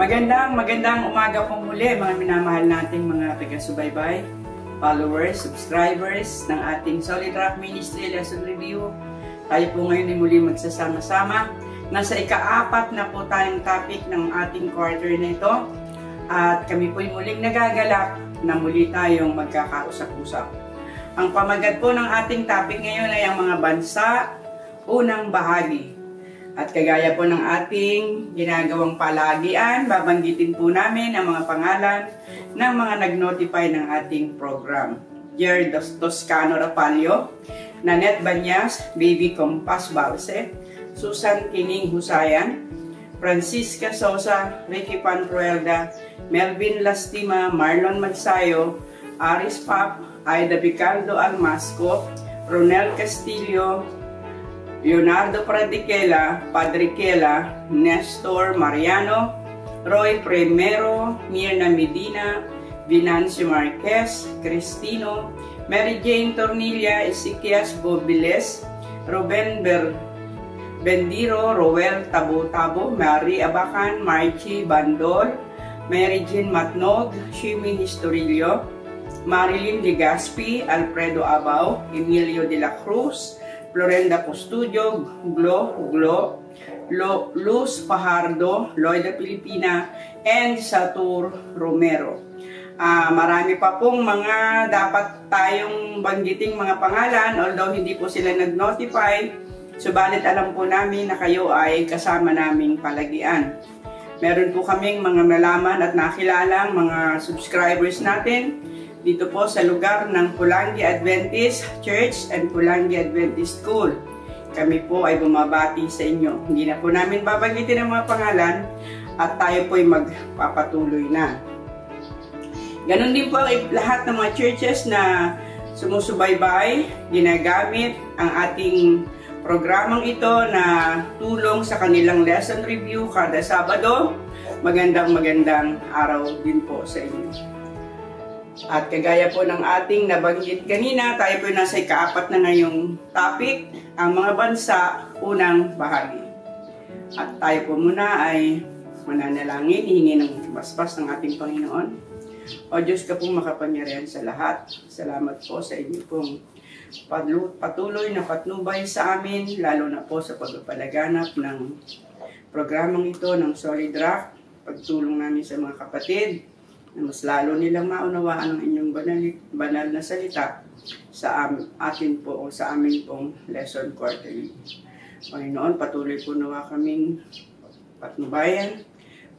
Magandang umaga po muli mga minamahal nating mga taga-subaybay, followers, subscribers ng ating Solid Rock Ministry Lesson Review. Tayo po ngayon ay muli magsasama-sama. Nasa ika-4 na po tayong topic ng ating quarter na ito. At kami po ay muling nagagalak na muli tayong magkakausap-usap. Ang pamagat po ng ating topic ngayon ay ang mga bansa, unang bahagi. At kagaya po ng ating ginagawang palagian, babanggitin po namin ang mga pangalan ng mga nag-notify ng ating program. Jer Toscano Rapalio, Nanette Banyas, Baby Compas Balse, Susan Kining Husayan, Francisca Sosa, Ricky Panruelda, Melvin Lastima, Marlon Magsayo, Aris Pap, Aida Picardo Almasco, Ronel Castillo, Leonardo Pradiquela, Padre Kela, Nestor Mariano, Roy Primero, Mirna Medina, Venancio Marquez, Cristino, Mary Jane Tornilla, Ezequias Bobiles, Ruben Bendiro, Roel Tabo-Tabo, Mary Abacan, Marchie Bandol, Mary Jean Matnog, Shimi Historillo, Marilyn Legaspi, Alfredo Abao, Emilio de la Cruz, Florenda Custodio, Luz Fajardo, Loida Pilipina, and Satur Romero. Marami pa pong mga dapat tayong banggiting mga pangalan, although hindi po sila nag-notify, subalit alam po namin na kayo ay kasama naming palagian. Meron po kaming mga nalaman at nakilalang mga subscribers natin dito po sa lugar ng Pulangi Adventist Church and Pulangi Adventist School. Kami po ay bumabati sa inyo. Hindi na po namin babanggitin ang mga pangalan at tayo po ay magpapatuloy na. Ganon din po lahat ng mga churches na sumusubaybay, ginagamit ang ating programang ito na tulong sa kanilang lesson review kada Sabado. Magandang araw din po sa inyo. At kagaya po ng ating nabanggit kanina, tayo po nasa ika-4 na ngayong topic, ang mga bansa, unang bahagi. At tayo po muna ay mananalangin, hihingi ng basbas ng ating Panginoon. O Diyos ka pong makapangyarihan sa lahat. Salamat po sa inyo pong patuloy na patnubay sa amin, lalo na po sa pagpapalaganap ng programang ito ng Solid Rock, pagtulong namin sa mga kapatid, na mas lalo nilang maunawaan ang inyong banal na salita sa atin po o sa amin pong lesson quarterly. Panginoon, patuloy po nawa kaming patnubayan,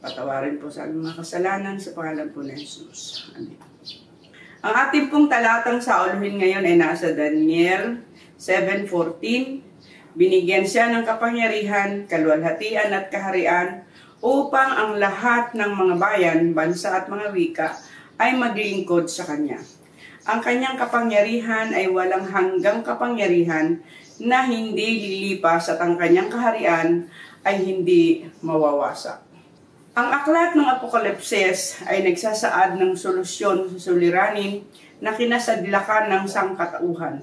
patawarin po sa aming mga kasalanan sa pangalan po ni Jesus. Amen. Ang ating pong talatang sauluhin ngayon ay nasa Daniel 7:14. Binigyan siya ng kapangyarihan, kaluwalhatian at kaharian upang ang lahat ng mga bayan, bansa at mga wika ay maglingkod sa Kanya. Ang Kanyang kapangyarihan ay walang hanggang kapangyarihan na hindi lilipas at ang Kanyang kaharian ay hindi mawawasak. Ang aklat ng Apokalipsis ay nagsasaad ng solusyon sa suliranin na kinasadlakan ng sangkatauhan.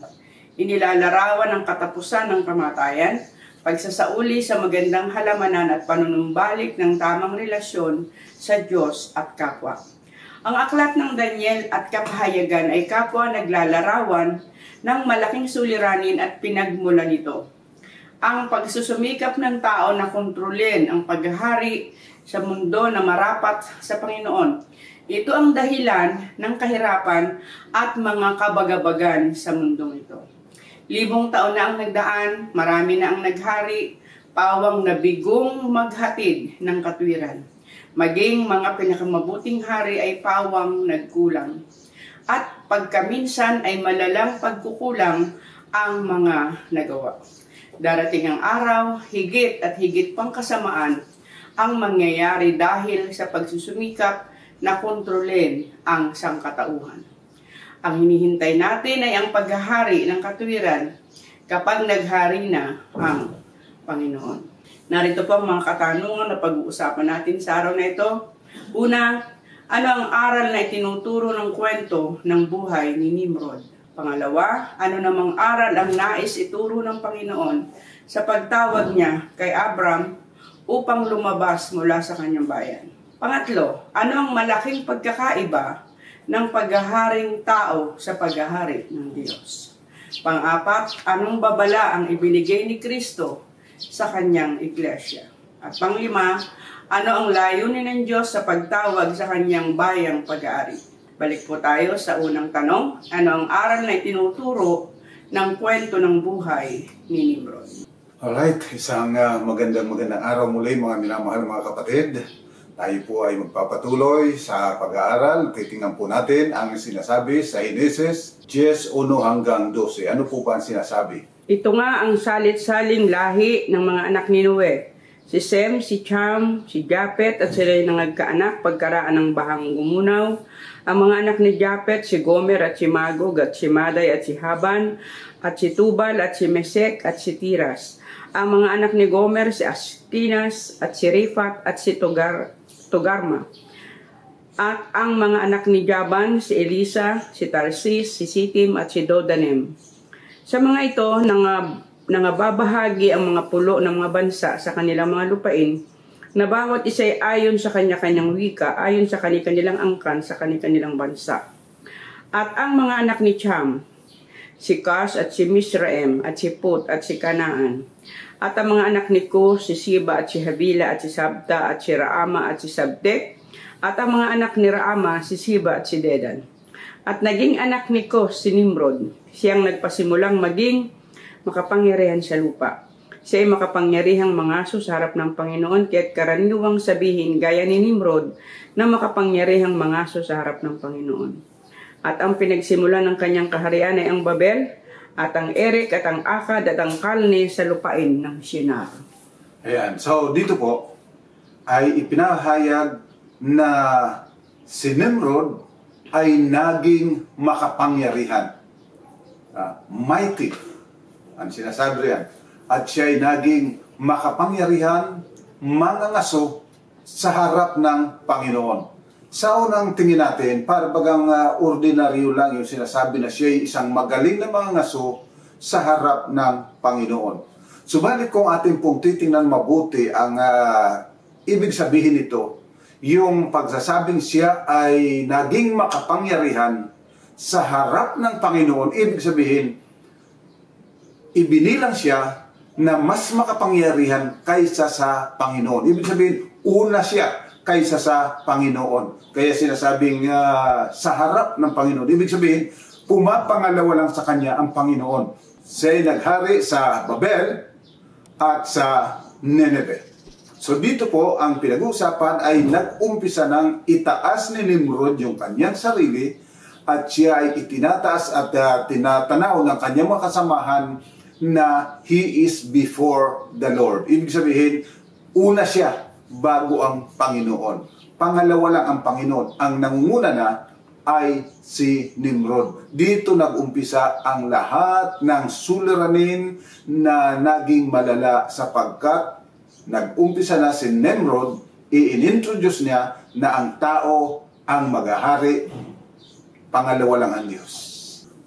Inilalarawan ang katapusan ng kamatayan, pagsasauli sa magandang halamanan at panunumbalik ng tamang relasyon sa Diyos at kapwa. Ang aklat ng Daniel at kapahayagan ay kapwa naglalarawan ng malaking suliranin at pinagmulan nito. Ang pagsusumikap ng tao na kontrolin ang paghahari sa mundo na marapat sa Panginoon. Ito ang dahilan ng kahirapan at mga kabagabagan sa mundong ito. Libong taon na ang nagdaan, marami na ang naghari, pawang nabigong maghatid ng katwiran. Maging mga pinakamabuting hari ay pawang nagkulang. At pagkaminsan ay malalang pagkukulang ang mga nagawa. Darating ang araw, higit at higit pang kasamaan ang mangyayari dahil sa pagsusumikap na kontrolin ang sangkatauhan. Ang hinihintay natin ay ang paghahari ng katwiran kapag naghari na ang Panginoon. Narito po ang mga katanungan na pag-uusapan natin sa araw na ito. Una, ano ang aral na itinuturo ng kwento ng buhay ni Nimrod? Pangalawa, ano namang aral ang nais ituro ng Panginoon sa pagtawag niya kay Abram upang lumabas mula sa kanyang bayan? Pangatlo, ano ang malaking pagkakaiba ng paghaharing tao sa paghahari ng Diyos? Pang-apat, anong babala ang ibinigay ni Kristo sa kanyang iglesia? At pang-lima, ano ang layunin ng Diyos sa pagtawag sa kanyang bayang pag-aari? Balik po tayo sa unang tanong, ano ang aral na itinuturo ng kwento ng buhay ni Nimrod? Alright, isang magandang araw muli mga minamahal mga kapatid. Tayo po ay magpapatuloy sa pag-aaral. Titingnan po natin ang sinasabi sa Henesis 10:1 hanggang 12. Ano po ba ang sinasabi? Ito nga ang salit-saling lahi ng mga anak ni Noe. Si Sem, si Cham, si Japet at sila yung nagkaanak pagkaraan ng bahang gumunaw. Ang mga anak ni Japet, si Gomer at si Magog at si Maday at si Haban at si Tubal at si Mesek at si Tiras. Ang mga anak ni Gomer, si Astinas at si Rifat at si Togarma. At ang mga anak ni Jaban, si Elisa, si Tarsis, si Sitim at si Dodanem. Sa mga ito, nangababahagi ang mga pulo ng mga bansa sa kanilang mga lupain, na bawat isa ay ayon sa kanya-kanyang wika, ayon sa kanilang angkan sa kanilang bansa. At ang mga anak ni Cham, si Kas at si Misraim at si Put at si Kanaan. At ang mga anak ni Kus, si Siba at si Habila at si Sabta at si Raama at si Sabtek. At ang mga anak ni Raama, si Siba at si Dedan. At naging anak ni Kus si Nimrod, siyang nagpasimulang maging makapangyarihan sa lupa. Siya ay makapangyarihang mangaso sa harap ng Panginoon, kaya't karaniwang sabihin gaya ni Nimrod na makapangyarihang mangaso sa harap ng Panginoon. At ang pinagsimulan ng kanyang kaharian ay ang Babel, at ang Erek at ang Akad at ang Kalne sa lupain ng Shinar. Ayan, so dito po ay ipinahayag na si Nimrod ay naging makapangyarihan. Mighty, ang sinasabi yan. At siya ay naging makapangyarihan, mangangaso sa harap ng Panginoon. Sa unang tingin natin, para bagang ordinaryo lang yung sinasabi na siya ay isang magaling na mangangaso sa harap ng Panginoon. Subalit kung ating pong titingnan mabuti ang ibig sabihin nito, yung pagsasabing siya ay naging makapangyarihan sa harap ng Panginoon, ibig sabihin, ibinilang siya na mas makapangyarihan kaysa sa Panginoon. Ibig sabihin, una siya kaysa sa Panginoon. Kaya sinasabing sa harap ng Panginoon. Ibig sabihin, pumapangalawa lang sa kanya ang Panginoon. Siya'y naghari sa Babel at sa Nineveh. So dito po, ang pinag-uusapan ay nag-umpisa ng itaas ni Nimrod yung kanyang sarili at siya ay itinataas at tinatanaw ng kanyang mga kasamahan na he is before the Lord. Ibig sabihin, una siya bago ang Panginoon. Pangalawa lang ang Panginoon. Ang nangunguna na ay si Nimrod. Dito nag-umpisa ang lahat ng suliranin na naging malala sapagkat nag-umpisa na si Nimrod, i-introduce niya na ang tao ang maghahari, pangalawa lang ang Diyos.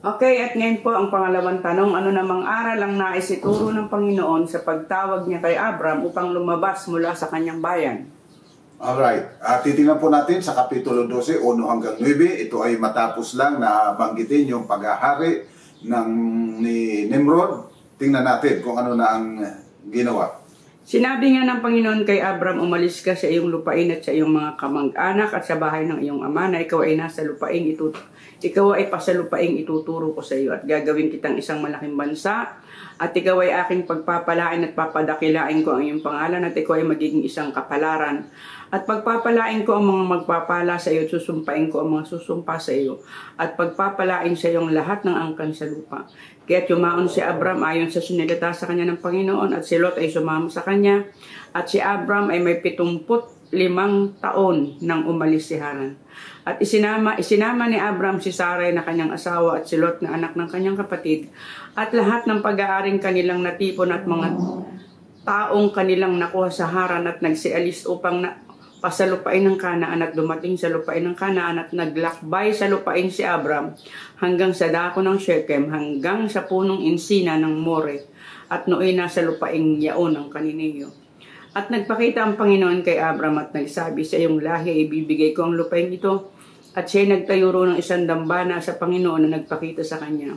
Okay, at ngayon po ang pangalawang tanong, ano namang aral ang naisituro ng Panginoon sa pagtawag niya kay Abram upang lumabas mula sa kanyang bayan? Alright, titingnan po natin sa Kapitulo 12, 1 hanggang 9. Ito ay matapos lang na banggitin yung paghahari ni Nimrod. Tingnan natin kung ano na ang ginawa. Sinabi nga ng Panginoon kay Abram, umalis ka sa iyong lupain at sa iyong mga kamag-anak at sa bahay ng iyong ama na ikaw ay nasa lupain ikaw ay pasalupaing ituturo ko sa iyo at gagawin kitang isang malaking bansa at ikaw ay aking pagpapalain at papadakilain ko ang iyong pangalan at ikaw ay magiging isang kapalaran at pagpapalain ko ang mga magpapala sa iyo at susumpain ko ang mga susumpa sa iyo at pagpapalain sa iyong lahat ng angkan sa lupa. Kaya't yumaon si Abram ayon sa sinilita sa kanya ng Panginoon at si Lot ay sumama sa kanya at si Abram ay may 75 taon nang umalis si Haran. At isinama ni Abram si Sarai na kanyang asawa at si Lot na anak ng kanyang kapatid at lahat ng pag-aaring kanilang natipon at mga taong kanilang nakuha sa Haran at nagsialis upang pasalupain ng Kanaan at dumating sa lupain ng Kanaan at naglakbay sa lupain si Abram hanggang sa dako ng Shechem hanggang sa punong insina ng More at nooy nasa lupaing yaon ng Kanineo. At nagpakita ang Panginoon kay Abram at nagsabi, sa iyong lahi ibibigay ko ang lupain ito. At siya nagtayo roon ng isang dambana sa Panginoon na nagpakita sa kanya.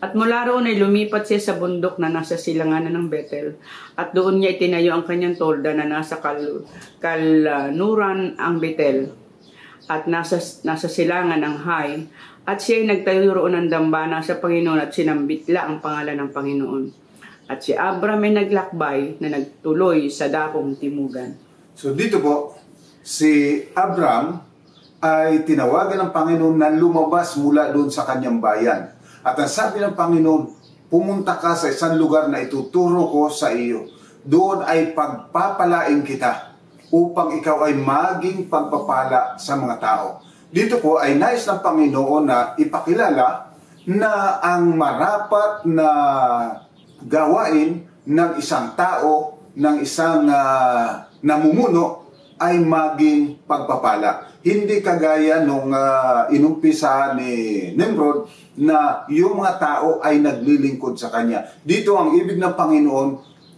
At mula roon ay lumipat siya sa bundok na nasa silanganan ng Bethel. At doon niya itinayo ang kanyang tolda na nasa kalnuran ang Bethel. At nasa silangan ng Hai. At siya ay nagtayo roon ng dambana sa Panginoon at sinambitla ang pangalan ng Panginoon. At si Abram ay naglakbay na nagtuloy sa dakong timugan. So dito po, si Abram ay tinawagan ng Panginoon na lumabas mula doon sa kanyang bayan. At ang sabi ng Panginoon, pumunta ka sa isang lugar na ituturo ko sa iyo. Doon ay pagpapalain kita upang ikaw ay maging pagpapala sa mga tao. Dito po ay nais ng Panginoon na ipakilala na ang marapat na gawain ng isang tao, ng isang namumuno ay maging pagpapala. Hindi kagaya nung inumpisa ni Nimrod na yung mga tao ay naglilingkod sa kanya. Dito ang ibig ng Panginoon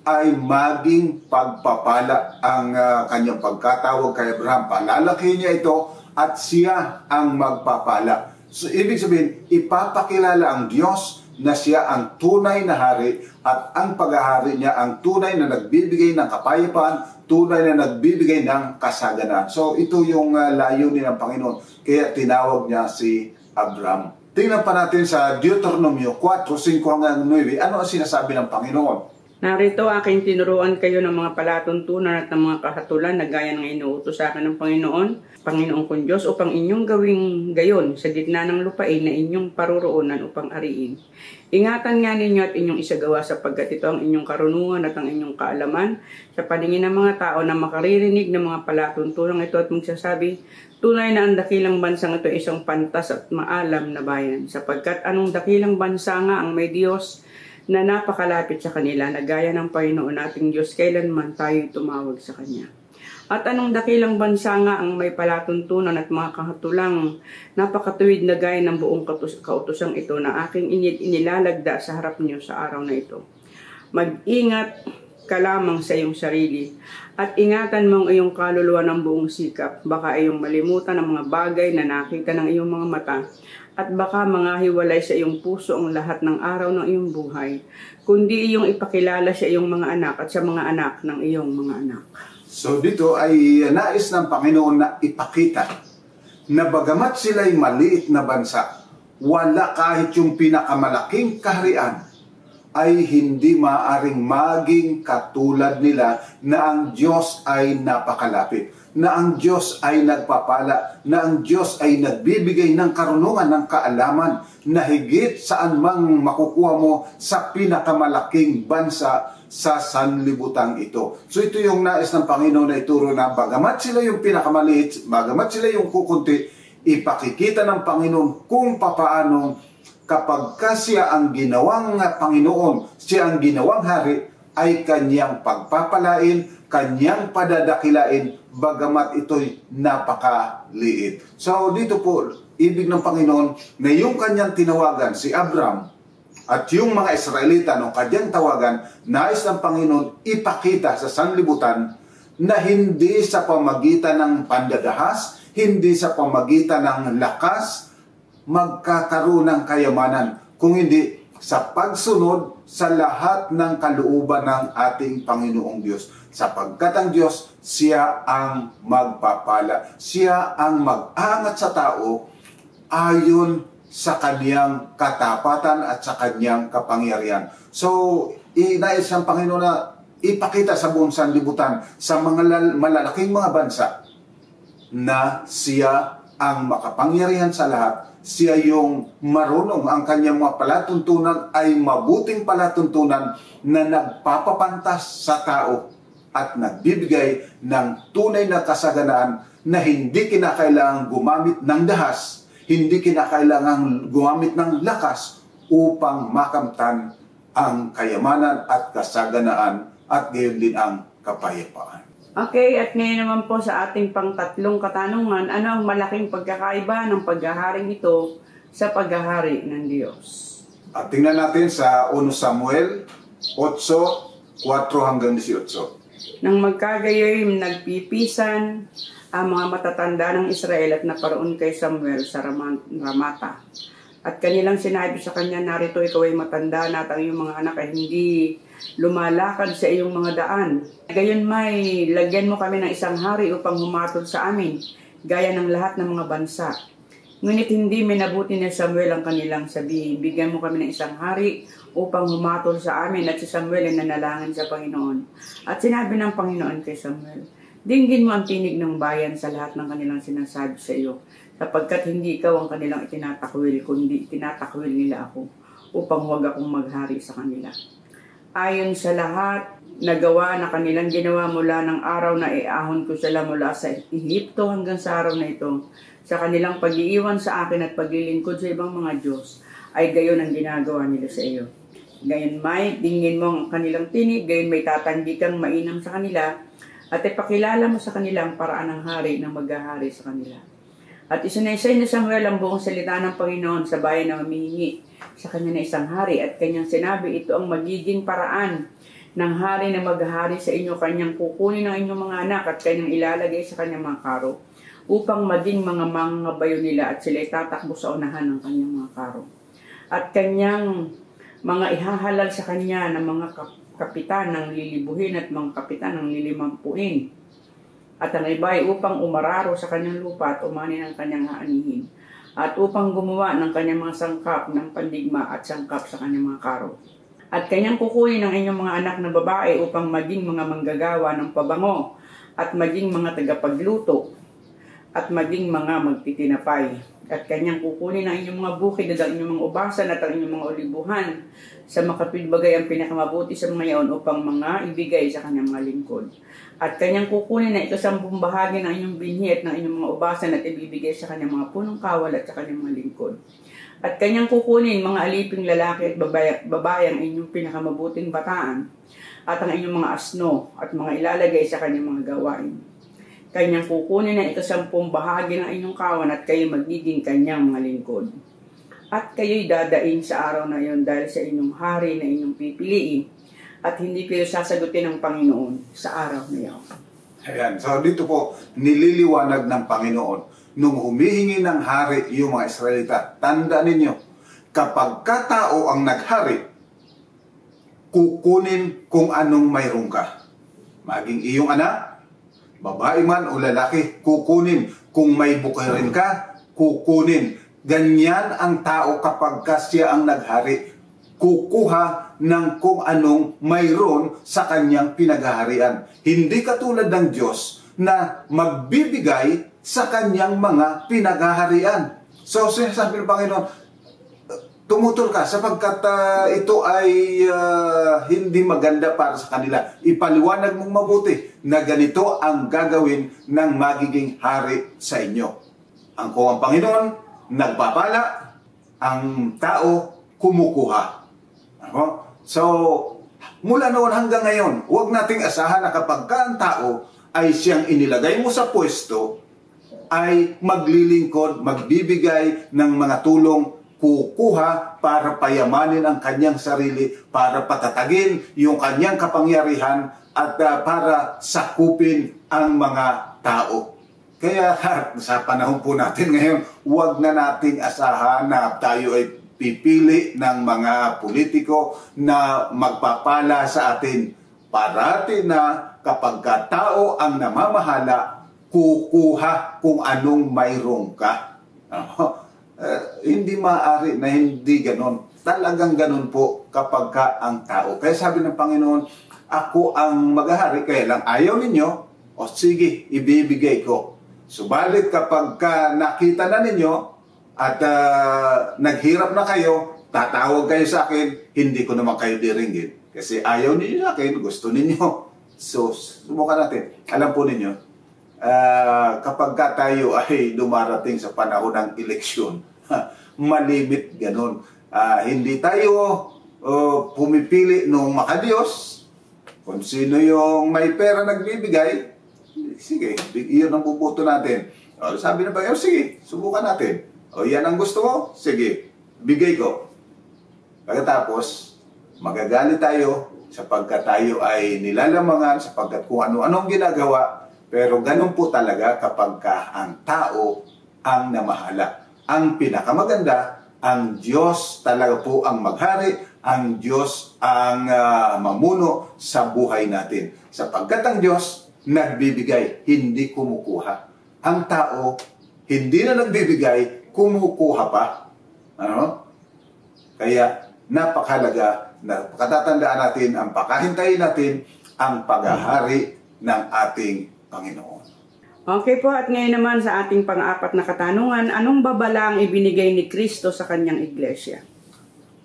ay maging pagpapala ang kanyang pagkatawag kay Abraham. Palalaki niya ito at siya ang magpapala. So ibig sabihin, ipapakilala ang Diyos na siya ang tunay na hari at ang paghahari niya ang tunay na nagbibigay ng kapayapaan, tunay na nagbibigay ng kasaganaan. So ito yung layunin ng Panginoon. Kaya tinawag niya si Abram. Tingnan pa natin sa Deuteronomio 4:5 hanggang 9. Ano ang sinasabi ng Panginoon? Narito aking tinuruan kayo ng mga palatuntunan at ng mga kahatulan na gaya ng inuutos sa akin ng Panginoon kong Diyos, upang inyong gawing gayon sa gitna ng lupain na inyong paruroonan upang ariin. Ingatan nga ninyo at inyong isagawa sapagkat ito ang inyong karunungan at ang inyong kaalaman sa paningin ng mga tao na makaririnig ng mga palatuntunan ito at magsasabi, tunay na ang dakilang bansang ito ay isang pantas at maalam na bayan, sapagkat anong dakilang bansa nga ang may Diyos na napakalapit sa kanila na gaya ng Panginoon nating Diyos kailanman tayo tumawag sa Kanya. At anong dakilang bansa nga ang may palatuntunan at mga kahatulang napakatuwid na gaya ng buong kautosang ito na aking inilalagda sa harap niyo sa araw na ito. Mag-ingat ka lamang sa iyong sarili at ingatan mo ang iyong kaluluwa ng buong sikap. Baka iyong malimutan ang mga bagay na nakita ng iyong mga mata at baka mangahiwalay sa iyong puso ang lahat ng araw ng iyong buhay, kundi iyong ipakilala sa iyong mga anak at sa mga anak ng iyong mga anak. So dito ay nais ng Panginoon na ipakita na bagamat sila'y maliit na bansa, wala kahit yung pinakamalaking kaharian, ay hindi maaring maging katulad nila na ang Diyos ay napakalapit, na ang Diyos ay nagpapala, na ang Diyos ay nagbibigay ng karunungan, ng kaalaman na higit saan mang makukuha mo sa pinakamalaking bansa sa sanlibutan ito. So ito yung nais ng Panginoon na ituro na bagamat sila yung pinakamaliit, bagamat sila yung kukunti, ipakikita ng Panginoon kung papaano kapag siya ang ginawang Panginoon, siya ang ginawang hari, ay kanyang pagpapalain, kanyang padadakilain, bagamat ito'y napakaliit. So dito po, ibig ng Panginoon na yung kanyang tinawagan, si Abram, at yung mga Israelita nung kanyang tawagan, nais ng Panginoon ipakita sa sanlibutan na hindi sa pamagitan ng pandadahas, hindi sa pamagitan ng lakas, magkakaroon ng kayamanan, kung hindi sa pagsunod sa lahat ng kalooban ng ating Panginoong Diyos. Sapagkat ang Diyos, siya ang magpapala. Siya ang mag-aangat sa tao ayon sa kaniyang katapatan at sa kaniyang kapangyarihan. So, inais ng Panginoon na ipakita sa buong sanlibutan sa mga malalaking mga bansa na siya ang makapangyarihan sa lahat. Siya yung marunong, ang kanyang mga palatuntunan ay mabuting palatuntunan na nagpapapantas sa tao at nagbibigay ng tunay na kasaganaan na hindi kinakailangang gumamit ng dahas, hindi kinakailangang gumamit ng lakas upang makamtan ang kayamanan at kasaganaan at gayon din ang kapayapaan. Okay, at ngayon naman po sa ating pangtatlong katanungan, ano ang malaking pagkakaiba ng paghaharing ito sa paghahari ng Diyos? At tingnan natin sa 1 Samuel 8:4 hanggang 18. Nang magkagayoy, nagpipisan ang mga matatanda ng Israel at naparoon kay Samuel sa Ramata. At kanilang sinabi sa kanya, narito ikaw ay matanda na at ang iyong mga anak ay hindi lumalakad sa iyong mga daan. Gayon may lagyan mo kami ng isang hari upang humatol sa amin, gaya ng lahat ng mga bansa. Ngunit hindi minabuti ni Samuel ang kanilang sabihin, bigyan mo kami ng isang hari upang humatol sa amin. At si Samuel ay nanalangin sa Panginoon. At sinabi ng Panginoon kay Samuel, dinggin mo ang tinig ng bayan sa lahat ng kanilang sinasabi sa iyo, sapagkat hindi ikaw ang kanilang itinatakwil, kundi itinatakwil nila ako, upang huwag akong maghari sa kanila. Ayon sa lahat na gawa na kanilang ginawa mula ng araw na iahon ko sila mula sa Ehipto hanggang sa araw na ito, sa kanilang pag-iiwan sa akin at paglilingkod sa ibang mga Diyos, ay gayon ang ginagawa nila sa iyo. Gayon may, dinggin mo ang kanilang tinig, gayon may tatanggi kang mainam sa kanila, at ipakilala mo sa kanila ang paraan ng hari na maghahari sa kanila. At isinaysay ni Samuel ang buong salita ng Panginoon sa bayan na humihingi sa kanya na isang hari, at kanyang sinabi, ito ang magiging paraan ng hari na maghahari sa inyo, kanyang kukunin ang inyong mga anak at kanyang ilalagay sa kanyang mga karo, upang maging mga bayo nila at sila'y tatakbo sa unahan ng kanyang mga karo. At kanyang mga ihahalal sa kanya ng mga kapitan ng lilibuhin at mga kapitan ng lilimampuin. At ang iba ay upang umararo sa kanyang lupa at umanin ang kanyang haanihin. At upang gumawa ng kanyang mga sangkap ng pandigma at sangkap sa kanyang mga karo. At kanyang kukunin ang inyong mga anak na babae upang maging mga manggagawa ng pabango at maging mga tagapagluto at maging mga magtitinapay. At kanyang kukunin ang inyong mga bukid at ang inyong mga ubasan at ang inyong mga olibuhan sa makapilbagay ang pinakamabuti sa mga iyon upang mga ibigay sa kanyang mga lingkod. At kanyang kukunin na ito sa 10 bahagi ng inyong binhi at ng inyong mga ubasan at ibibigay sa kanyang mga punong kawal at sa kanyang mga lingkod. At kanyang kukunin mga aliping lalaki at babae ang inyong pinakamabuting bataan at ang inyong mga asno at mga ilalagay sa kanyang mga gawain. Kanyang kukunin na ito 10 bahagi ng inyong kawan at kayo magiging kanyang mga lingkod. At kayo'y dadaing sa araw na iyon dahil sa inyong hari na inyong pipiliin at hindi kayo sasagutin ng Panginoon sa araw na iyon. Ayan. So dito po, nililiwanag ng Panginoon nung humihingi ng hari yung mga Israelita. Tanda ninyo, kapag katao ang naghari, kukunin kung anong mayroon ka. Maging iyong anak, babae man o lalaki, kukunin. Kung may bukirin ka, kukunin. Ganyan ang tao kapag siya ang naghari. Kukuha ng kung anong mayroon sa kanyang pinaghaharian. Hindi katulad ng Diyos na magbibigay sa kanyang mga pinaghaharian. So, sinasabi ng Panginoon, tumutol ka sapagkat ito ay hindi maganda para sa kanila. Ipaliwanag mong mabuti na ganito ang gagawin ng magiging hari sa inyo. Ang Panginoon nagpapala, ang tao kumukuha. So, mula noon hanggang ngayon, huwag nating asahan na kapag ang tao ay siyang inilagay mo sa pwesto, ay maglilingkod, magbibigay ng mga tulong, kukuha para payamanin ang kanyang sarili, para patatagin yung kanyang kapangyarihan at para sakupin ang mga tao. Kaya sa panahon po natin ngayon, huwag na nating asahan na tayo ay pipili ng mga politiko na magpapala sa atin. Parati na kapag tao ang namamahala, kukuha kung anong mayroon ka. Hindi maaari na hindi ganon. Talagang ganon po kapag ang tao. Kaya sabi ng Panginoon, ako ang maghahari, kaya lang ayaw ninyo, o sige, ibibigay ko. Subalit kapag nakita na ninyo, at naghirap na kayo, tatawag kayo sa akin, hindi ko naman kayo diringgit. Kasi ayaw ninyo sa akin, gusto ninyo. So, subukan natin. Alam po ninyo, kapag tayo ay dumarating sa panahon ng eleksyon, malimit ganun. Hindi tayo pumipili nung makadiyos. Kung sino yung may pera nagbibigay, sige, iyon ang bubuto natin. Sabi na ba, sige, subukan natin. O yan ang gusto mo? Sige, bigay ko. Pagkatapos, magagalit tayo, sapagkat tayo ay nilalamangan, sapagkat kung ano-anong ginagawa, pero ganun po talaga kapag ang tao ang namahala. Ang pinakamaganda, ang Diyos talaga po ang maghari, ang Diyos ang mamuno sa buhay natin. Sapagkat ang Diyos nagbibigay, hindi kumukuha. Ang tao, hindi na nagbibigay, kumukuha pa. Ano? Kaya napakahalaga na pagkatatandaan natin, ang pakahintayin natin ang paghahari ng ating Panginoon. Okay po, at ngayon naman sa ating pang-apat na katanungan, anong babala ang ibinigay ni Kristo sa kanyang iglesia?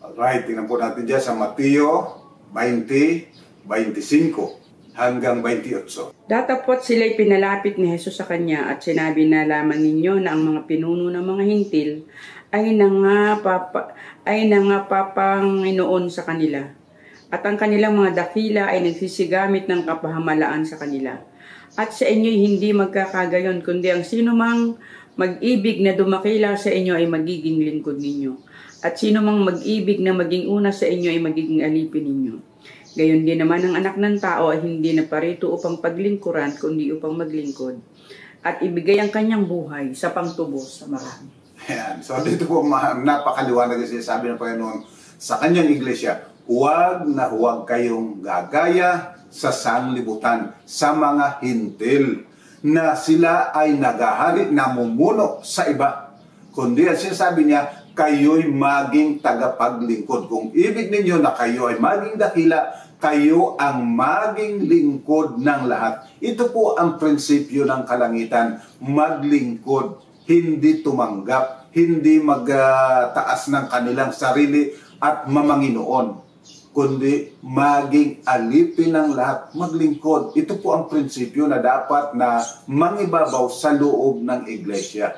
Alright, tingnan po natin dyan sa Mateo 20:25 hanggang 28. Datapot sila'y pinalapit ni Jesus sa kanya at sinabi na laman ninyo na ang mga pinuno ng mga hintil ay nangapapanginoon sa kanila. At ang kanilang mga dakila ay nagsisigamit ng kapahamalaan sa kanila. At sa inyo'y hindi magkakagayon, kundi ang sino mang mag-ibig na dumakila sa inyo ay magiging lingkod ninyo. At sino mang mag-ibig na maging una sa inyo ay magiging alipin ninyo. Gayon din naman ang anak ng tao ay hindi na parito upang paglingkuran, kundi upang maglingkod. At ibigay ang kanyang buhay sa pangtubos sa marami. Ayan. So dito po napakaliwanag kasi sabi ng Panginoon sa kanyang iglesia, huwag na huwag kayong gagaya sa sanglibutan, sa mga hintil, na sila ay nagahari, namumuno sa iba. Kundi ang sinasabi niya, kayo'y maging tagapaglingkod. Kung ibig ninyo na kayo ay maging dakila, kayo ang maging lingkod ng lahat. Ito po ang prinsipyo ng kalangitan, maglingkod, hindi tumanggap, hindi magtaas ng kanilang sarili at mamanginoon, kundi maging alipin ng lahat, maglingkod. Ito po ang prinsipyo na dapat na mangibabaw sa loob ng iglesia.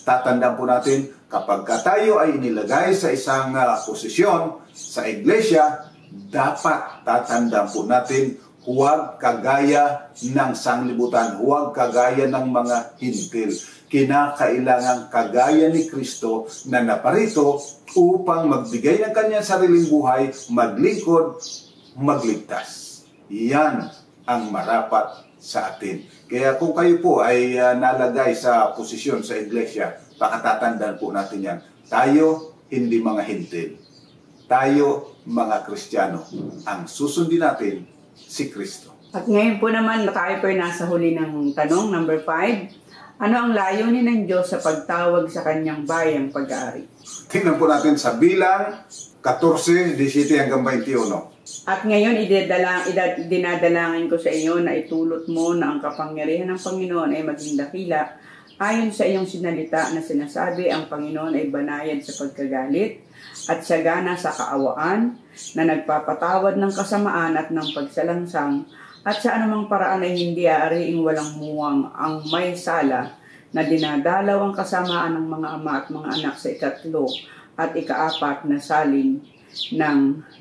Tatandaan po natin, kapag tayo ay inilagay sa isang posisyon sa iglesia, dapat tatandaan po natin, huwag kagaya ng sanglibutan, huwag kagaya ng mga hintil. Kinakailangan kagaya ni Kristo na naparito upang magbigay ng kanyang sariling buhay, maglingkod, magligtas. Yan ang marapat sa atin. Kaya kung kayo po ay nalagay sa posisyon sa iglesia, pakatatandaan po natin yan. Tayo, hindi mga hintil. Tayo, mga Kristiyano. Ang susundin natin, si Kristo. At ngayon po naman, tayo po ay nasa huli ng tanong, number 5. Ano ang layunin ng Diyos sa pagtawag sa kanyang bayang pag-aari? Tingnan po natin sa bilang 14, 17 hanggang 21. At ngayon, dinadalangin ko sa iyo na itulot mo na ang kapangyarihan ng Panginoon ay maging dakila. Ayon sa iyong sinalita na sinasabi, ang Panginoon ay banayad sa pagkagalit at sagana sa kaawaan, na nagpapatawad ng kasamaan at ng pagsalangsang, at sa anumang paraan ay hindi aariing walang muwang ang may sala, na dinadalaw ang kasamaan ng mga ama at mga anak sa ikatlo at ikaapat na salin ng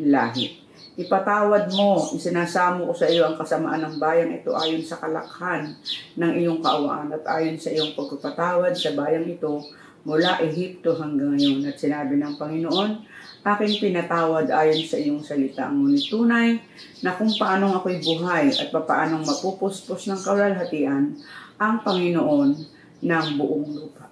lahi. Ipatawad mo, isinasamo ko sa iyo ang kasamaan ng bayang ito ayon sa kalakhan ng iyong kaawaan at ayon sa iyong pagpapatawad sa bayang ito mula Ehipto hanggang ngayon. At sinabi ng Panginoon, aking pinatawad ayon sa iyong salita. Ngunit tunay na kung paanong ako'y buhay at paanong mapupuspos ng kalalhatian ang Panginoon ng buong lupa.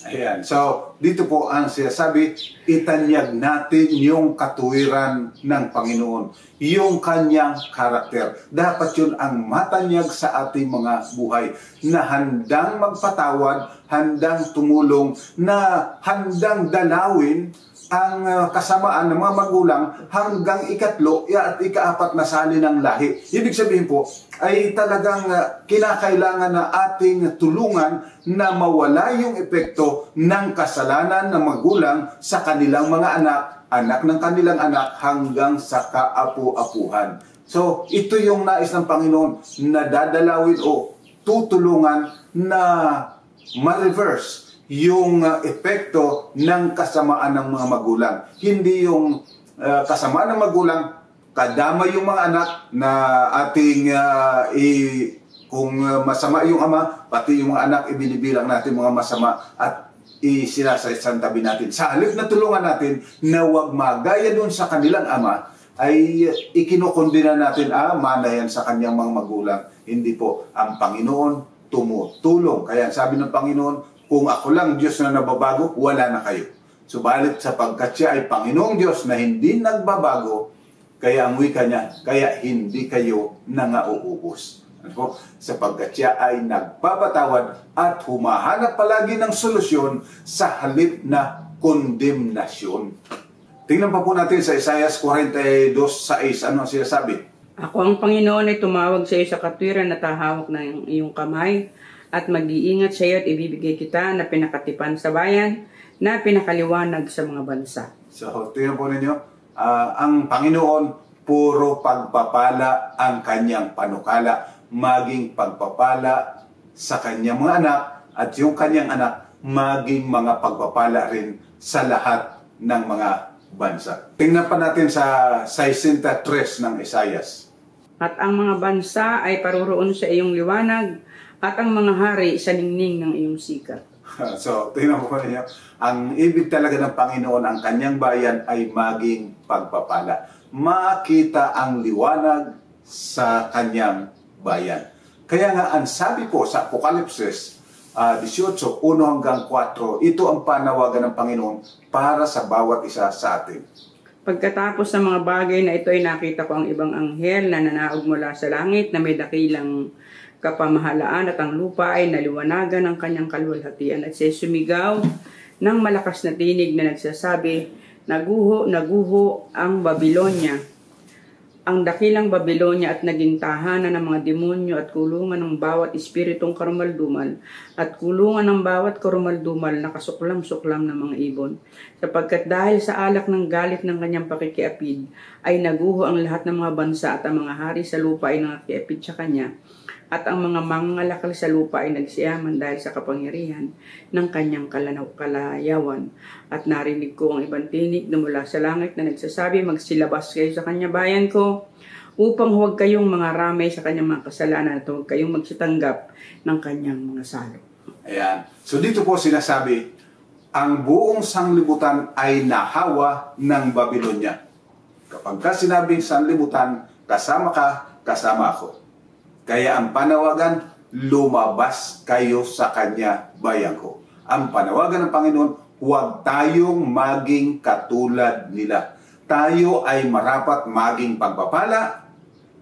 Ayan. So, dito po ang sinasabi, itanyag natin yung katuwiran ng Panginoon, yung kanyang karakter. Dapat yun ang matanyag sa ating mga buhay, na handang magpatawad, handang tumulong, na handang dalawin ang kasamaan ng mga magulang hanggang ikatlo at ikaapat na sali ng lahi. Ibig sabihin po, ay talagang kinakailangan na ating tulungan na mawala yung epekto ng kasalanan ng magulang sa kanilang mga anak, anak ng kanilang anak, hanggang sa kaapu-apuhan. So, ito yung nais ng Panginoon na dadalawin o tutulungan na ma-reverse yung epekto ng kasamaan ng mga magulang. Hindi yung kasamaan ng magulang, kadama yung mga anak na ating kung masama yung ama, pati yung mga anak ibinibilang natin mga masama at isinasaisan tabi natin. Sa halip na tulungan natin na huwag magaya dun sa kanilang ama, ay ikinukundina natin, mana yan sa kanyang mga magulang. Hindi po. Ang Panginoon tumutulong. Kaya sabi ng Panginoon, kung ako lang Diyos na nababago, wala na kayo. Subalit sapagkat siya ay Panginoong Diyos na hindi nagbabago, kaya ang wika niya, kaya hindi kayo nangauubos. Ano? Sapagkat siya ay nagpapatawad at humahanap palagi ng solusyon sa halip na kondemnasyon. Tingnan pa po natin sa Isaiah 42:6. Ano ang sinasabi? Ako ang Panginoon ay tumawag sa iyo sa katwiran at hahawak ng iyong kamay at mag-iingat sa iyo at ibibigay kita na pinakatipan sa bayan na pinakaliwanag sa mga bansa. So, tingnan po ninyo, ang Panginoon puro pagpapala ang kanyang panukala, maging pagpapala sa kanyang mga anak at yung kanyang anak maging mga pagpapala rin sa lahat ng mga bansa. Tingnan pa natin sa 63 ng Isaias. At ang mga bansa ay paroroon sa iyong liwanag at ang mga hari sa ningning ng iyong sikat. So, tingnan po niyo, ang ibig talaga ng Panginoon, ang kanyang bayan ay maging pagpapala. Makita ang liwanag sa kanyang bayan. Kaya nga, ang sabi po sa Apokalipsis 18:1 hanggang 4, ito ang panawagan ng Panginoon para sa bawat isa sa atin. Pagkatapos ng mga bagay na ito ay nakita ko ang ibang anghel na nanaog mula sa langit na may dakilang kapamahalaan at ang lupa ay naliwanagan ng kanyang kaluwalhatian at siya sumigaw ng malakas na tinig na nagsasabi, naguho, naguho ang Babilonya, ang dakilang Babilonya at naging tahanan ng mga demonyo at kulungan ng bawat espiritong karumaldumal at kulungan ng bawat karumaldumal na kasuklam-suklam ng mga ibon. Sapagkat dahil sa alak ng galit ng kanyang pakikiapid ay naguho ang lahat ng mga bansa at ang mga hari sa lupa ay nakikiapid sa kanya at ang mga mangalakal sa lupa ay nagsiyaman dahil sa kapangyarihan ng kanyang kalayawan. At narinig ko ang ibang tinig na mula sa langit na nagsasabi, magsilabas kayo sa kanya bayan ko, upang huwag kayong mga ramay sa kanyang mga kasalanan at huwag kayong magsitanggap ng kanyang mga salo. Ayan. So dito po sinasabi, ang buong sanglibutan ay nahawa ng Babilonya. Kapag ka sinabing sanlibutan, kasama ka, kasama ako. Kaya ang panawagan, lumabas kayo sa kanya bayan ko. Ang panawagan ng Panginoon, huwag tayong maging katulad nila. Tayo ay marapat maging pagpapala,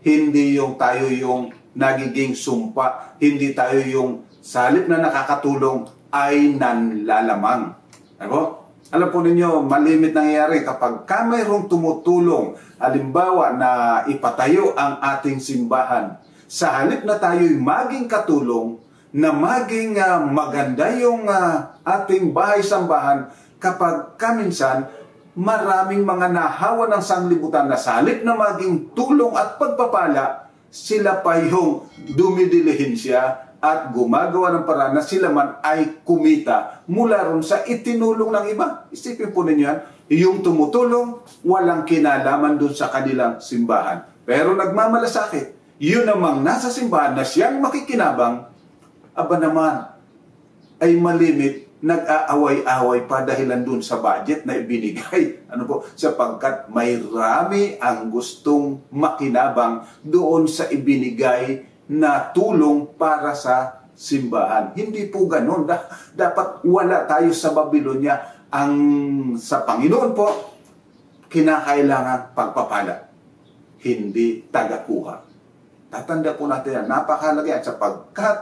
hindi yung tayo yung nagiging sumpa, hindi tayo yung sa halip na nakakatulong ay nanlalamang. Alam po ninyo, malimit nangyayari kapag mayroong tumutulong, halimbawa na ipatayo ang ating simbahan, sa halip na tayo'y maging katulong, na maging maganda yung ating bahay-sambahan, kapag kaminsan, maraming mga nahawa ng sanglibutan na sa halip na maging tulong at pagpapala, sila pa yung dumidilihin siya at gumagawa ng paraan na sila man ay kumita mula ron sa itinulong ng iba. Isipin po ninyo yan, yung tumutulong, walang kinalaman dun sa kanilang simbahan. Pero nagmamalasakit. Yun namang nasa simbahan na siyang makikinabang, aba naman, ay malimit, nag-aaway-away pa dahilan dun sa budget na ibinigay. Ano po? Sapagkat may rami ang gustong makinabang doon sa ibinigay na tulong para sa simbahan. Hindi po ganun. Dapat wala tayo sa Babilonya. Ang sa Panginoon po, kinakailangan pagpapala, hindi tagakuha. Tatanda po natin yan. Napakahalaga yan sapagkat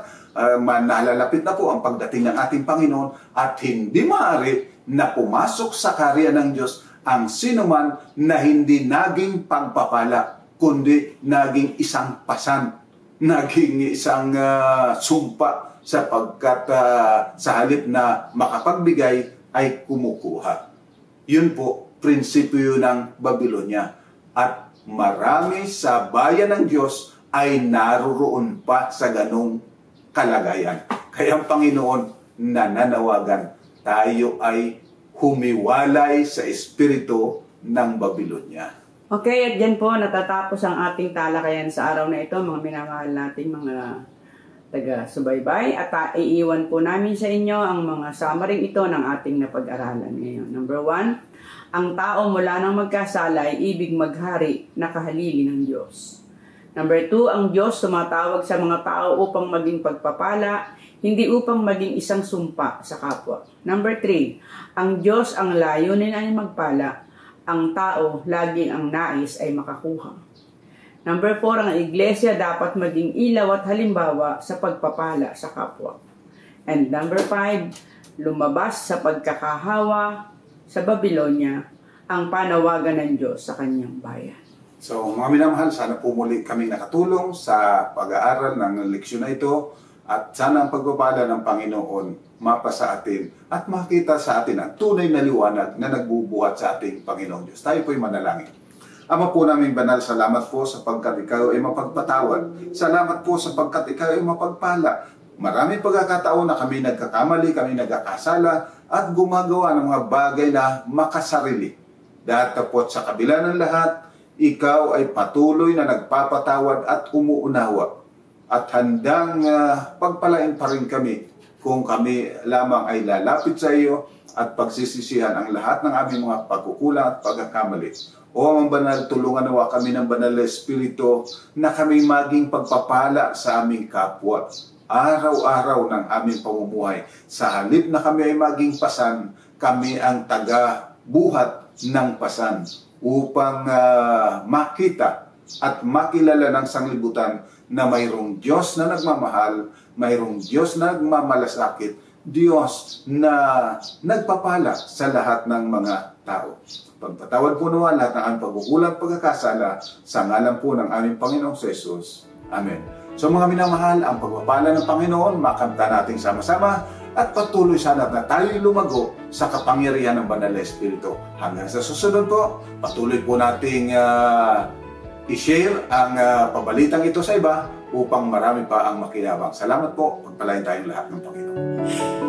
nalalapit na po ang pagdating ng ating Panginoon at hindi maaari na pumasok sa karya ng Diyos ang sinuman na hindi naging pagpapala, kundi naging isang pasan, naging isang sumpa sapagkat sa halip na makapagbigay ay kumukuha. Yun po, prinsipyo ng Babilonya. At marami sa bayan ng Diyos ay naroon pa sa ganong kalagayan. Kaya ang Panginoon nananawagan, tayo ay humiwalay sa espiritu ng Babilonya. Okay, at dyan po natatapos ang ating talakayan sa araw na ito, mga minamahal nating mga taga-subaybay. At iiwan po namin sa inyo ang mga summary ito ng ating napag-aralan ngayon. Number 1, Ang tao mula nang magkasala ay ibig maghari na kahalili ng Diyos. Number 2, ang Diyos tumatawag sa mga tao upang maging pagpapala, hindi upang maging isang sumpa sa kapwa. Number 3, ang Diyos ang layunin ay magpala, ang tao laging ang nais ay makakuha. Number 4, ang iglesia dapat maging ilaw at halimbawa sa pagpapala sa kapwa. And number 5, lumabas sa pagkakahawa sa Babylonia ang panawagan ng Diyos sa kanyang bayan. So mga minamahal, sana po muli kami nakatulong sa pag-aaral ng leksyon na ito at sana ang pagpapala ng Panginoon mapa sa atin at makita sa atin ang tunay na liwanag na nagbubuhat sa ating Panginoong Diyos. Tayo po'y manalangin. Ama po namin banal, salamat po sapagkat ikaw ay mapagpatawad. Salamat po sapagkat ikaw ay mapagpala. Maraming pagkakataon na kami nagkakamali, kami nagkakasala at gumagawa ng mga bagay na makasarili. Datapot sa kabila ng lahat, ikaw ay patuloy na nagpapatawad at umuunawa. At handang pagpalain pa rin kami kung kami lamang ay lalapit sa iyo at pagsisisihan ang lahat ng aming mga pagkukulang at pagkakamali. O ang banal, tulungan nawa kami ng banal na Espiritu na kami maging pagpapala sa aming kapwa. Araw-araw ng aming pamumuhay. Sa halip na kami ay maging pasan, kami ang taga-buhat ng pasan upang makita at makilala ng sanglibutan na mayroong Diyos na nagmamahal, mayroong Diyos na nagmamalasakit, Diyos na nagpapala sa lahat ng mga tao. Pagpatawad po nawa lahat ng aming pagkukulang pagkakasala sa ngalan po ng aming Panginoong Jesus. Amen. So mga minamahal, ang pagpapala ng Panginoon, makamta natin sama-sama at patuloy sana na tayo'y lumago sa kapangyarihan ng Banal na Espiritu. Hanggang sa susunod po, patuloy po nating i-share ang pabalitang ito sa iba upang marami pa ang makinabang. Salamat po, pagpalain tayong lahat ng Panginoon.